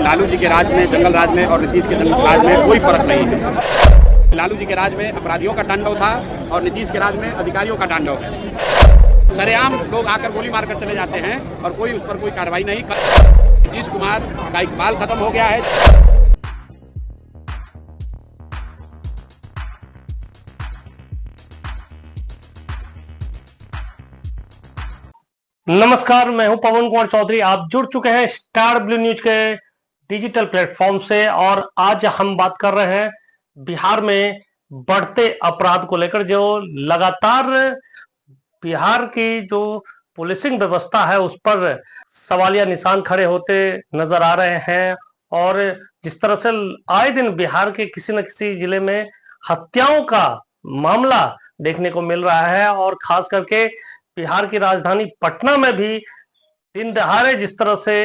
लालू जी के राज में, जंगल राज में और नीतीश के जंगल राज में कोई फर्क नहीं है। लालू जी के राज में अपराधियों का तांडव था और नीतीश के राज में अधिकारियों का तांडव है। सरेआम लोग आकर गोली मारकर चले जाते हैं और कोई उस पर कोई कार्रवाई नहीं। नीतीश कुमार का इकबाल खत्म हो गया है। नमस्कार, मैं हूं पवन कुमार चौधरी। आप जुड़ चुके हैं स्टार ब्लू न्यूज के डिजिटल प्लेटफॉर्म से और आज हम बात कर रहे हैं बिहार में बढ़ते अपराध को लेकर। जो लगातार बिहार की जो पुलिसिंग व्यवस्था है उस पर सवालिया निशान खड़े होते नजर आ रहे हैं और जिस तरह से आए दिन बिहार के किसी न किसी जिले में हत्याओं का मामला देखने को मिल रहा है और खास करके बिहार की राजधानी पटना में भी दिन दहाड़े जिस तरह से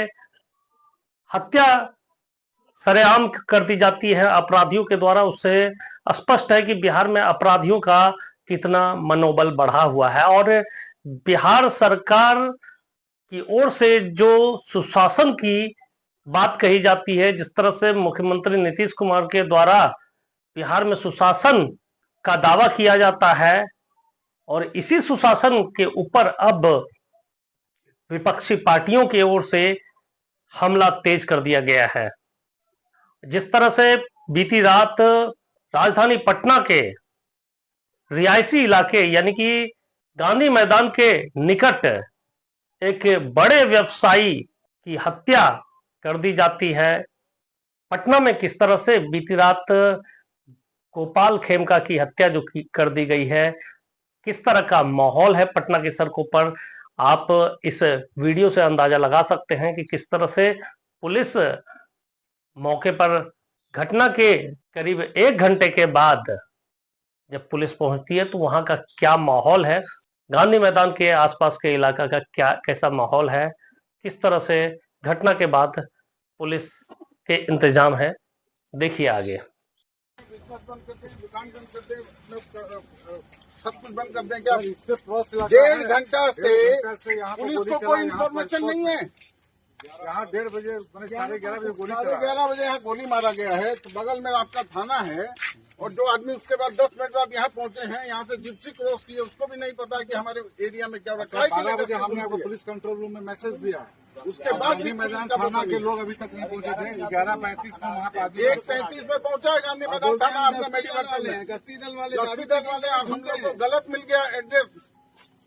हत्या सरेआम कर दी जाती है अपराधियों के द्वारा, उससे स्पष्ट है कि बिहार में अपराधियों का कितना मनोबल बढ़ा हुआ है। और बिहार सरकार की ओर से जो सुशासन की बात कही जाती है, जिस तरह से मुख्यमंत्री नीतीश कुमार के द्वारा बिहार में सुशासन का दावा किया जाता है और इसी सुशासन के ऊपर अब विपक्षी पार्टियों की ओर से हमला तेज कर दिया गया है। जिस तरह से बीती रात राजधानी पटना के रिहायशी इलाके यानी कि गांधी मैदान के निकट एक बड़े व्यवसायी की हत्या कर दी जाती है। पटना में किस तरह से बीती रात गोपाल खेमका की हत्या जो कर दी गई है, किस तरह का माहौल है पटना की सड़कों पर, आप इस वीडियो से अंदाजा लगा सकते हैं कि किस तरह से पुलिस मौके पर घटना के करीब 1 घंटे के बाद जब पुलिस पहुंचती है तो वहां का क्या माहौल है, गांधी मैदान के आसपास के इलाका का क्या कैसा माहौल है, किस तरह से घटना के बाद पुलिस के इंतजाम है, देखिए आगे। सब कुछ बंद कर दें क्या? 1.5 घंटा से पुलिस को कोई इन्फॉर्मेशन नहीं है। यहाँ 1:30 बजे 11:30 बजे गोली 11:30 बजे यहाँ गोली मारा गया है। तो बगल में आपका थाना है और जो आदमी उसके बाद 10 मिनट बाद यहाँ पहुंचे हैं, यहाँ से जिप्सी क्रॉस किए, उसको भी नहीं पता कि हमारे एरिया में क्या रखा है। 12 बजे हमने आपको पुलिस कंट्रोल रूम में मैसेज दिया। उसके बाद गांधी मैदान थाना के लोग अभी तक नहीं पहुंचे थे। 11:35 में वहाँ पे 1:35 में पहुंचा है गांधी मैदान थाना। आपका मेडिकल वाले हैं, गश्ती दल वाले, आप हम लोग को गलत मिल गया एड्रेस।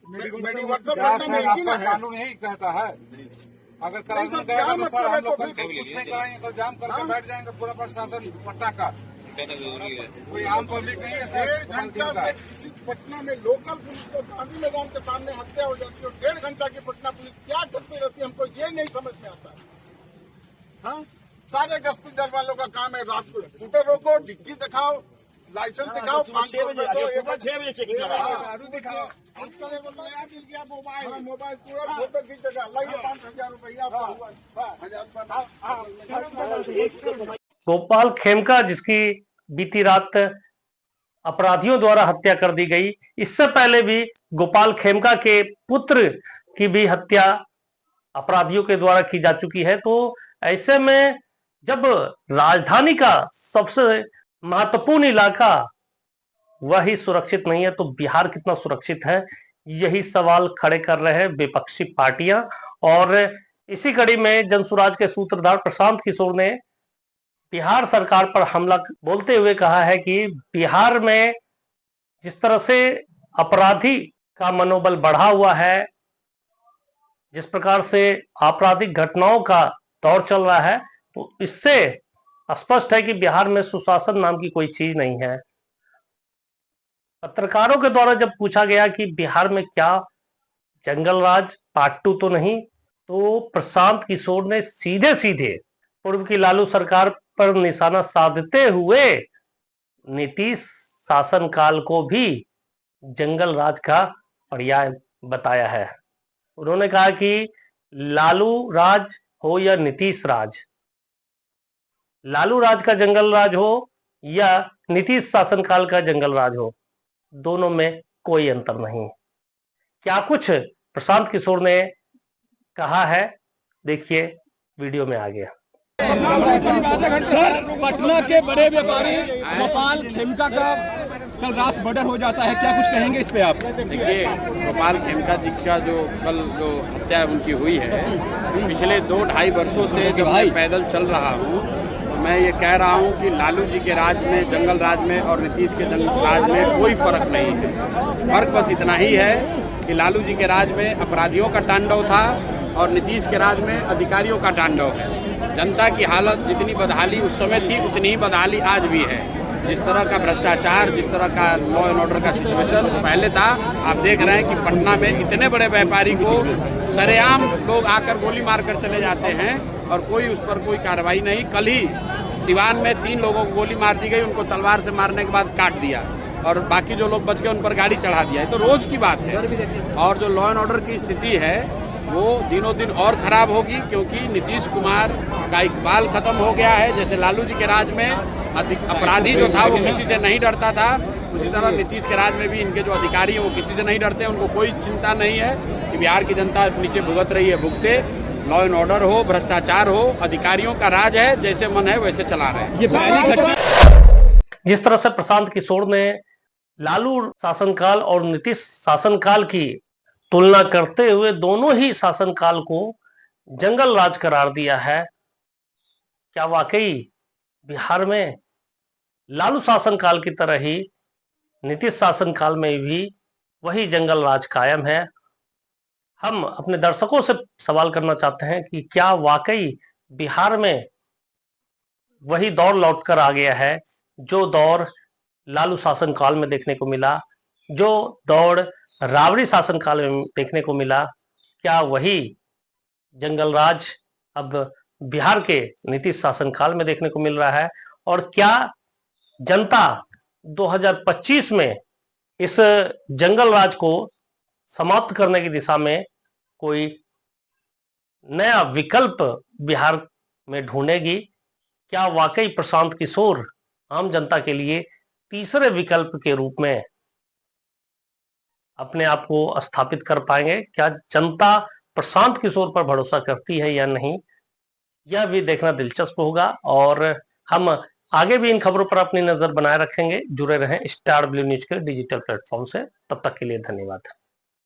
मेडिकल कानून यही कहता है, अगर कानून गया तो सर हम लोग कुछ नहीं कराएंगे तो जाम करके बैठ जाएंगे पूरा प्रशासन पट्टा का। कोई आम पब्लिक नहीं है सर। 1.5 घंटा से किसी पटना में लोकल पुलिस को गांधी मैदान के सामने हत्या हो जाती है। 1.5 घंटा की पटना पुलिस क्या करती रहती है, हमको ये नहीं समझ में आता है। हाँ, सारे गश्ती दल वालों का काम है रात को स्कूटर रोको, डिग्गी दिखाओ, लाइसेंस दिखाओ, 6 बजे चेकिंग दिखाओ। मोबाइल पूरा फोटो खींचेगा, लाइए 5,000 रुपया आपका। गोपाल खेमका जिसकी बीती रात अपराधियों द्वारा हत्या कर दी गई, इससे पहले भी गोपाल खेमका के पुत्र की भी हत्या अपराधियों के द्वारा की जा चुकी है। तो ऐसे में जब राजधानी का सबसे महत्वपूर्ण इलाका वही सुरक्षित नहीं है तो बिहार कितना सुरक्षित है, यही सवाल खड़े कर रहे हैं विपक्षी पार्टियां। और इसी कड़ी में जनसुराज के सूत्रधार प्रशांत किशोर ने बिहार सरकार पर हमला बोलते हुए कहा है कि बिहार में जिस तरह से अपराधी का मनोबल बढ़ा हुआ है, जिस प्रकार से आपराधिक घटनाओं का दौर चल रहा है, तो इससे स्पष्ट है कि बिहार में सुशासन नाम की कोई चीज नहीं है। पत्रकारों के द्वारा जब पूछा गया कि बिहार में क्या जंगल राज पार्ट 2 तो नहीं, तो प्रशांत किशोर ने सीधे सीधे पूर्व की लालू सरकार पर निशाना साधते हुए नीतीश शासनकाल को भी जंगल राज का पर्याय बताया है। उन्होंने कहा कि लालू राज हो या नीतीश राज, लालू राज का जंगल राज हो या नीतीश शासनकाल का जंगल राज हो, दोनों में कोई अंतर नहीं। क्या कुछ प्रशांत किशोर ने कहा है, देखिए वीडियो में आ गया। सर, पटना के बड़े व्यापारी गोपाल खेमका का कल रात मर्डर हो जाता है, क्या कुछ कहेंगे इस पे आप? देखिए, गोपाल खेमका जी का जो कल जो हत्या उनकी हुई है, पिछले 2-2.5 वर्षों से जब मैं पैदल चल रहा हूँ तो मैं ये कह रहा हूँ कि लालू जी के राज में, जंगल राज में और नीतीश के राज में कोई फर्क नहीं है। फर्क बस इतना ही है कि लालू जी के राज में अपराधियों का तांडव था और नीतीश के राज में अधिकारियों का तांडव है। जनता की हालत जितनी बदहाली उस समय थी उतनी ही बदहाली आज भी है। जिस तरह का भ्रष्टाचार, जिस तरह का लॉ एंड ऑर्डर का सिचुएशन पहले था, आप देख रहे हैं कि पटना में इतने बड़े व्यापारी को सरेआम लोग आकर गोली मारकर चले जाते हैं और कोई उस पर कोई कार्रवाई नहीं। कल ही सिवान में 3 लोगों को गोली मार दी गई, उनको तलवार से मारने के बाद काट दिया और बाकी जो लोग बच गए उन पर गाड़ी चढ़ा दिया। ये तो रोज की बात है। और जो लॉ एंड ऑर्डर की स्थिति है वो दिनों दिन और खराब होगी, क्योंकि नीतीश कुमार का इकबाल खत्म हो गया है। जैसे लालू जी के राज में अपराधी जो था वो किसी से नहीं डरता था, उसी तरह नीतीश के राज में भी इनके जो अधिकारी हैं वो किसी से नहीं डरते। उनको कोई चिंता नहीं है कि बिहार की जनता नीचे भुगत रही है, भुगते। लॉ एंड ऑर्डर हो, भ्रष्टाचार हो, अधिकारियों का राज है, जैसे मन है वैसे चला रहे हैं। ये पहली घटना जिस तरह से प्रशांत किशोर ने लालू शासनकाल और नीतीश शासनकाल की तुलना करते हुए दोनों ही शासनकाल को जंगल राज करार दिया है, क्या वाकई बिहार में लालू शासनकाल की तरह ही नीतीश शासनकाल में भी वही जंगल राज कायम है? हम अपने दर्शकों से सवाल करना चाहते हैं कि क्या वाकई बिहार में वही दौर लौट कर आ गया है जो दौर लालू शासनकाल में देखने को मिला, जो दौर राबड़ी शासनकाल में देखने को मिला? क्या वही जंगल राज अब बिहार के नीतीश शासनकाल में देखने को मिल रहा है? और क्या जनता 2025 में इस जंगल राज को समाप्त करने की दिशा में कोई नया विकल्प बिहार में ढूंढेगी? क्या वाकई प्रशांत किशोर आम जनता के लिए तीसरे विकल्प के रूप में अपने आप को स्थापित कर पाएंगे? क्या जनता प्रशांत किशोर पर भरोसा करती है या नहीं, यह भी देखना दिलचस्प होगा। और हम आगे भी इन खबरों पर अपनी नजर बनाए रखेंगे। जुड़े रहें स्टार ब्लू न्यूज के डिजिटल प्लेटफॉर्म से। तब तक के लिए धन्यवाद।